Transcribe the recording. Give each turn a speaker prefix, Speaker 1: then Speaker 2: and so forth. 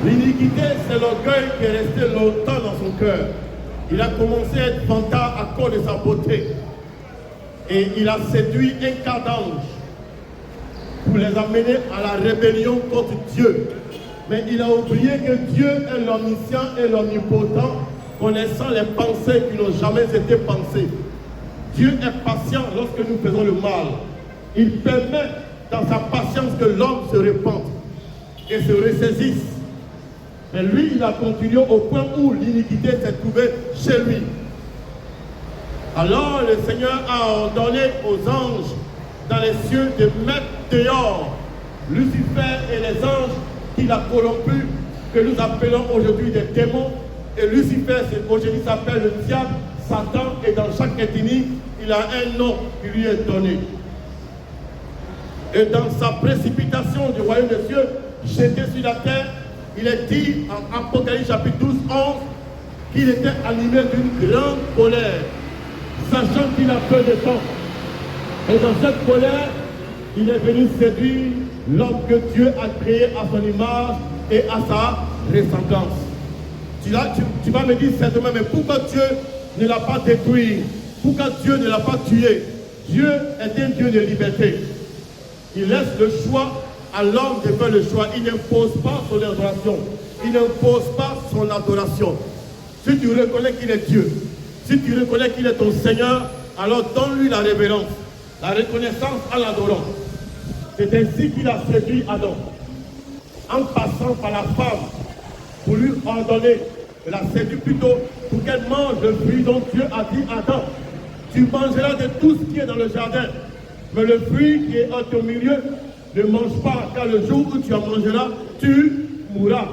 Speaker 1: L'iniquité, c'est l'orgueil qui est resté longtemps dans son cœur. Il a commencé à être vantard à cause de sa beauté. Et il a séduit un quart d'ange pour les amener à la rébellion contre Dieu. Mais il a oublié que Dieu est l'omniscient et l'omnipotent, connaissant les pensées qui n'ont jamais été pensées. Dieu est patient lorsque nous faisons le mal. Il permet dans sa patience que l'homme se répande et se ressaisisse. Mais lui, il a continué au point où l'iniquité s'est trouvée chez lui. Alors le Seigneur a ordonné aux anges dans les cieux de mettre dehors Lucifer et les anges qu'il a corrompus, que nous appelons aujourd'hui des démons. Et Lucifer, aujourd'hui, s'appelle le diable, Satan, et dans chaque ethnie, il a un nom qui lui est donné. Et dans sa précipitation du royaume des cieux, jeté sur la terre, il est dit en Apocalypse chapitre 12, 11, qu'il était animé d'une grande colère, sachant qu'il a peu de temps. Et dans cette colère, il est venu séduire l'homme que Dieu a créé à son image et à sa ressemblance. Tu vas me dire certainement, mais pourquoi Dieu ne l'a pas détruit? Pourquoi Dieu ne l'a pas tué? Dieu est un Dieu de liberté. Il laisse le choix à l'homme de faire le choix. Il n'impose pas son adoration. Il n'impose pas son adoration. Si tu reconnais qu'il est Dieu, si tu reconnais qu'il est ton Seigneur, alors donne-lui la révérence, la reconnaissance en l'adorant. C'est ainsi qu'il a séduit Adam, en passant par la femme, pour lui ordonner, il a séduit plutôt pour qu'elle mange le fruit dont Dieu a dit à Adam, tu mangeras de tout ce qui est dans le jardin, mais le fruit qui est au milieu, ne mange pas, car le jour où tu en mangeras, tu mourras.